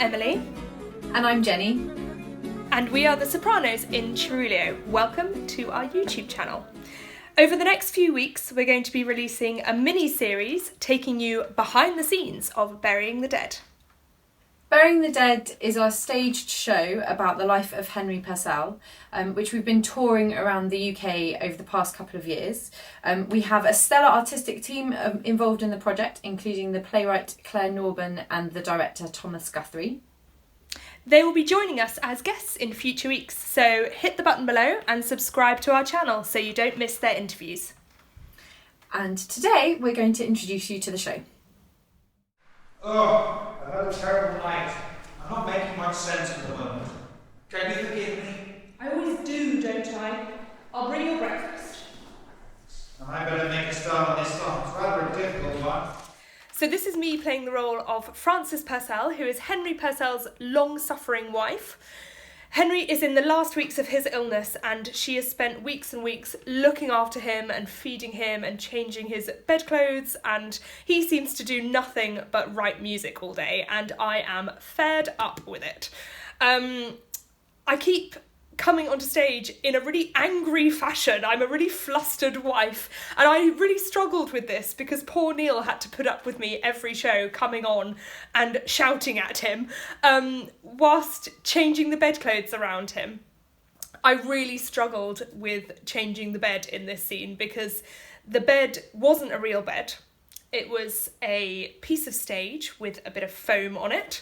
Emily. And I'm Jenny. And we are the sopranos in Ceruleo. Welcome to our YouTube channel. Over the next few weeks, we're going to be releasing a mini-series taking you behind the scenes of Burying the Dead. Burying the Dead is our staged show about the life of Henry Purcell, which we've been touring around the UK over the past couple of years. We have a stellar artistic team involved in the project, including the playwright Claire Norban and the director Thomas Guthrie. They will be joining us as guests in future weeks, so hit the button below and subscribe to our channel so you don't miss their interviews. And today we're going to introduce you to the show. Oh, I've had a terrible night. I'm not making much sense at the moment. Can you forgive me? I always do, don't I? I'll bring your breakfast. And I better make a start on this song. It's rather a difficult one. So this is me playing the role of Frances Purcell, who is Henry Purcell's long-suffering wife. Henry is in the last weeks of his illness, and she has spent weeks and weeks looking after him and feeding him and changing his bedclothes, and he seems to do nothing but write music all day, and I am fed up with it. I keep coming onto stage in a really angry fashion. I'm a really flustered wife, and I really struggled with this because poor Neil had to put up with me every show coming on and shouting at him whilst changing the bedclothes around him. I really struggled with changing the bed in this scene because the bed wasn't a real bed. It was a piece of stage with a bit of foam on it.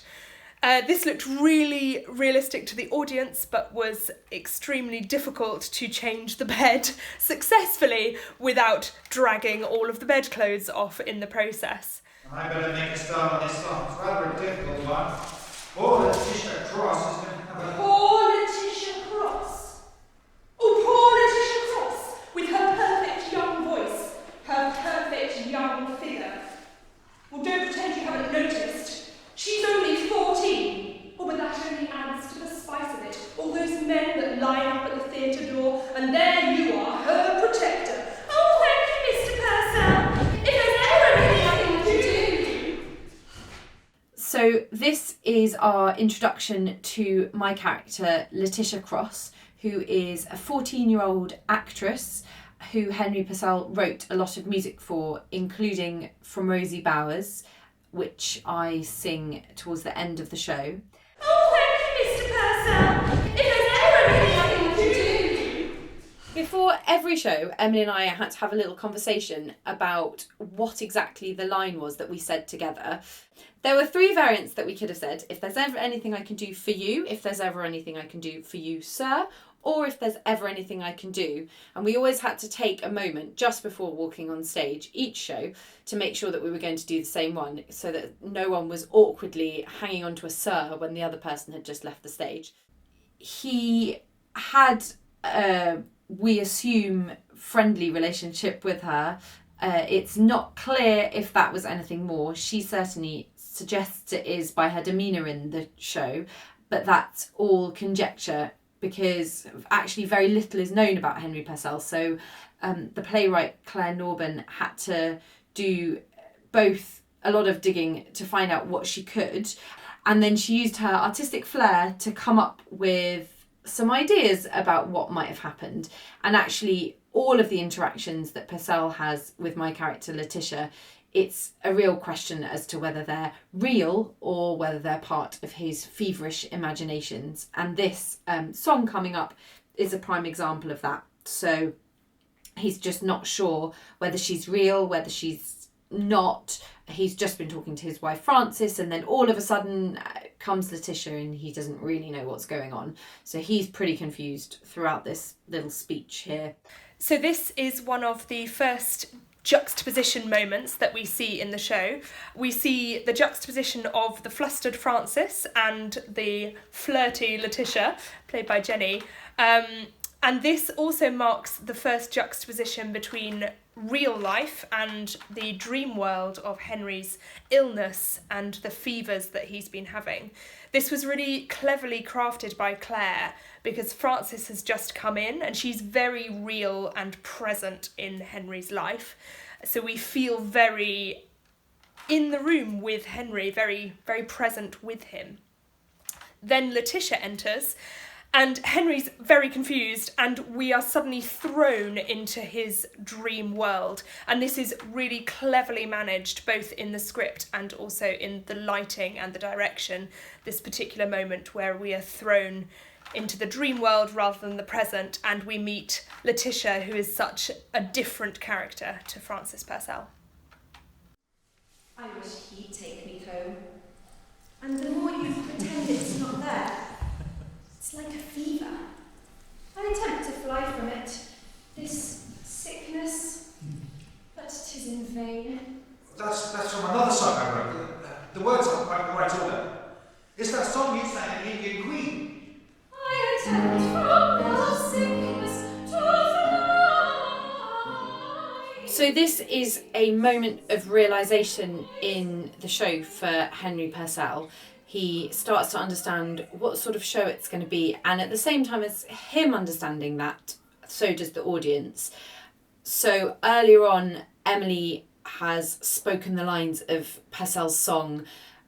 This looked really realistic to the audience, but was extremely difficult to change the bed successfully without dragging all of the bedclothes off in the process. And I better make a start on this song. It's rather a difficult one. Oh, Letitia Cross is going to have a... Poor Letitia Cross! Oh, poor Letitia Cross! With her perfect young voice, her perfect young figure. Well, don't pretend you haven't noticed. She's only 14. Oh, but that only adds to the spice of it. All those men that line up at the theatre door, and there you are, her protector. Oh, thank you, Mr. Purcell. If there's ever anything I can do. So this is our introduction to my character, Letitia Cross, who is a 14-year-old actress who Henry Purcell wrote a lot of music for, including From Rosie Bowers, which I sing towards the end of the show. Oh, thank you, Mr. Purcell. If there's ever anything I can do. Before every show, Emily and I had to have a little conversation about what exactly the line was that we said together. There were three variants that we could have said. If there's ever anything I can do for you, if there's ever anything I can do for you, sir, or if there's ever anything I can do. And we always had to take a moment just before walking on stage each show to make sure that we were going to do the same one so that no one was awkwardly hanging onto a sir when the other person had just left the stage. He had, we assume, friendly relationship with her. It's not clear if that was anything more. She certainly suggests it is by her demeanour in the show, but that's all conjecture, because actually very little is known about Henry Purcell. So the playwright Claire Norban had to do both a lot of digging to find out what she could, and then she used her artistic flair to come up with some ideas about what might have happened. And actually all of the interactions that Purcell has with my character Letitia, it's a real question as to whether they're real or whether they're part of his feverish imaginations. And this song coming up is a prime example of that. So he's just not sure whether she's real, whether she's not. He's just been talking to his wife Frances, and then all of a sudden comes Letitia and he doesn't really know what's going on. So he's pretty confused throughout this little speech here. So this is one of the first juxtaposition moments that we see in the show. We see the juxtaposition of the flustered Frances and the flirty Letitia, played by Jenny. And this also marks the first juxtaposition between real life and the dream world of Henry's illness and the fevers that he's been having. This was really cleverly crafted by Claire because Frances has just come in and she's very real and present in Henry's life. So we feel very in the room with Henry, very, very present with him. Then Letitia enters, and Henry's very confused, and we are suddenly thrown into his dream world. And this is really cleverly managed, both in the script and also in the lighting and the direction, this particular moment where we are thrown into the dream world rather than the present, and we meet Letitia, who is such a different character to Francis Purcell. I wish he'd take me home. And the more you pretend it's not there, it's like a fever. I attempt to fly from it, this sickness, but 'tis in vain. That's from another song I wrote. The words aren't quite in the right order. It's that song you sang in Indian Queen. I attempt from the sickness to fly. So this is a moment of realisation in the show for Henry Purcell. He starts to understand what sort of show it's going to be, and at the same time as him understanding that, so does the audience. So earlier on, Emily has spoken the lines of Purcell's song,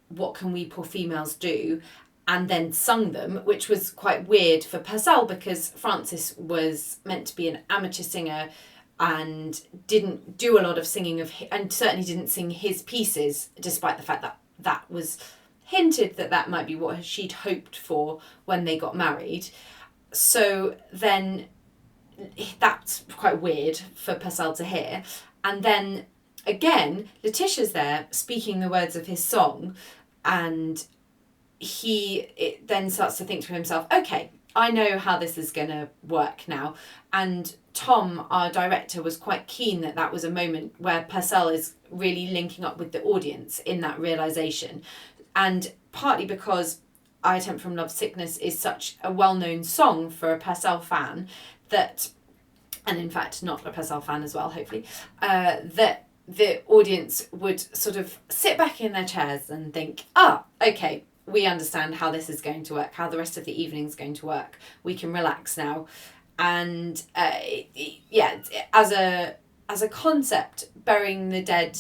"What Can We Poor Females Do?" and then sung them, which was quite weird for Purcell because Francis was meant to be an amateur singer and didn't do a lot of singing and certainly didn't sing his pieces, despite the fact that that was hinted that might be what she'd hoped for when they got married. So then that's quite weird for Purcell to hear. And then again, Letitia's there speaking the words of his song, and he then starts to think to himself, okay, I know how this is going to work now. And Tom, our director, was quite keen that was a moment where Purcell is really linking up with the audience in that realisation. And partly because I Attempt from Love Sickness is such a well-known song for a Purcell fan that, and in fact not a Purcell fan as well, hopefully, that the audience would sort of sit back in their chairs and think, okay, we understand how this is going to work, how the rest of the evening is going to work. We can relax now. And as a concept, burying the dead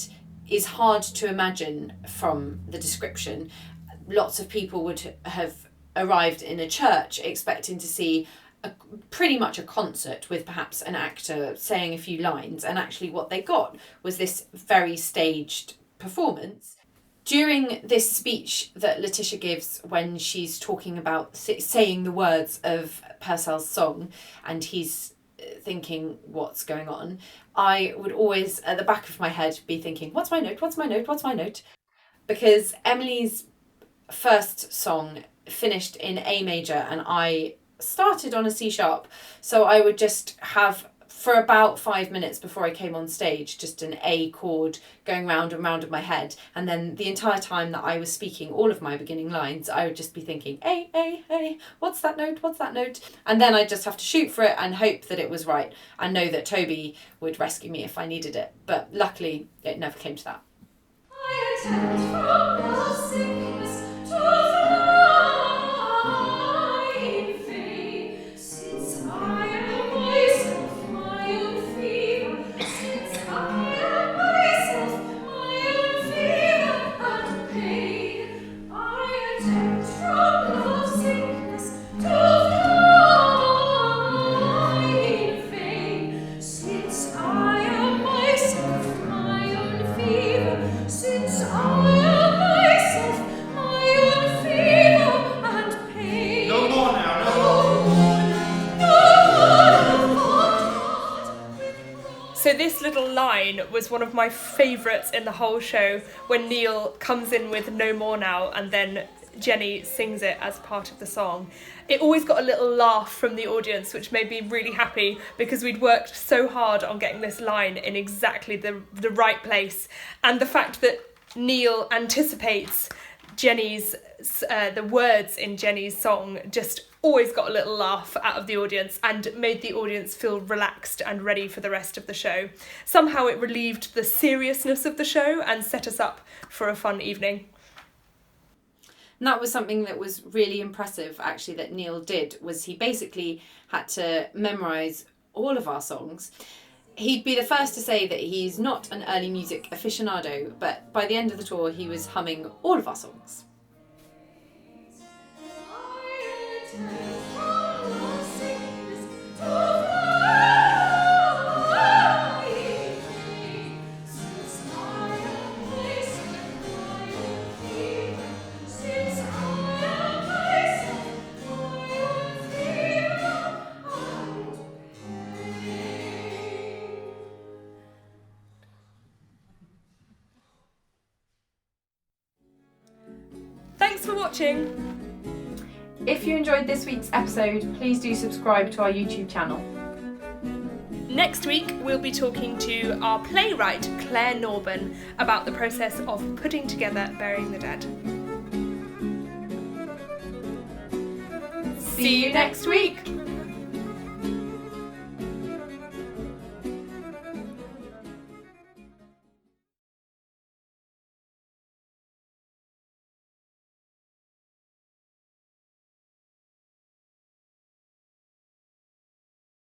is hard to imagine from the description. Lots of people would have arrived in a church expecting to see pretty much a concert with perhaps an actor saying a few lines, and actually what they got was this very staged performance. During this speech that Letitia gives when she's talking about saying the words of Purcell's song and he's thinking what's going on, I would always at the back of my head be thinking, what's my note, what's my note, what's my note? Because Emily's first song finished in A major and I started on a C sharp, so I would just have, for about 5 minutes before I came on stage, just an A chord going round and round in my head, and then the entire time that I was speaking all of my beginning lines I would just be thinking A, what's that note, what's that note? And then I'd just have to shoot for it and hope that it was right and know that Toby would rescue me if I needed it, but luckily it never came to that. I attempt from the sickness to fly in vain, since I am myself my own fever, since I am myself my own fever and pain. I attempt from the sickness to fly in vain, since I am myself my own fever, since I am myself my own fever and pain. No more now, no more. So this little line was one of my favourites in the whole show, when Neil comes in with "No More Now" and then Jenny sings it as part of the song. It always got a little laugh from the audience, which made me really happy because we'd worked so hard on getting this line in exactly the right place. And the fact that Neil anticipates Jenny's, the words in Jenny's song, just always got a little laugh out of the audience and made the audience feel relaxed and ready for the rest of the show. Somehow it relieved the seriousness of the show and set us up for a fun evening. And that was something that was really impressive, actually, that Neil did, was he basically had to memorise all of our songs. He'd be the first to say that he's not an early music aficionado, but by the end of the tour he was humming all of our songs. I Thanks for watching. If you enjoyed this week's episode, please do subscribe to our YouTube channel. Next week, we'll be talking to our playwright, Claire Norburn, about the process of putting together Burying the Dead. See you next week!